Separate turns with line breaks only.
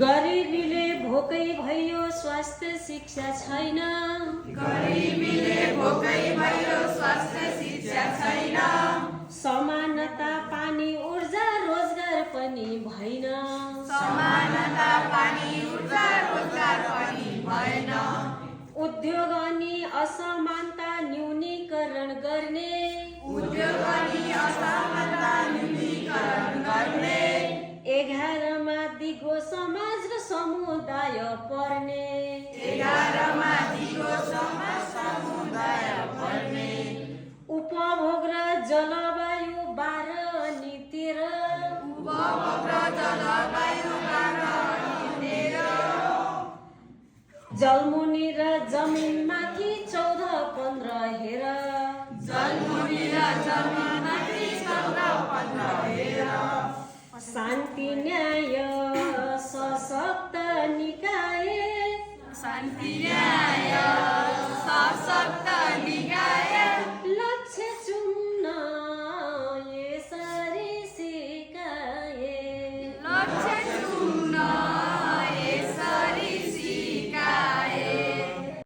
गरिबीले भोकै भयो स्वास्थ्य शिक्षा छैन।
गरिबीले भोकै भयो स्वास्थ्य शिक्षा छैन।
समानता पानी ऊर्जा रोजगार पनि भएन।
समानता पानी ऊर्जा रोजगार पनि भएन।
उद्योग अनि असमानता न्यूनीकरण गर्ने।
उद्योग अनि असमानता न्यूनीकरण गर्ने।
11 मा दिगो समाज र समुदाय पर्ने।
11 मा दिगो समाज समुदाय पर्ने।
उपभोग र जलवायु 12 अनि 13।
उपभोग र जलवायु 12 अनि 13।
जलमुनि र जमिनमाथि 14-15 हेर।
जलमुनि र जमिनमाथि 14-15 हेर।
शान्ति न्याय सशक्त निकाय।
शान्ति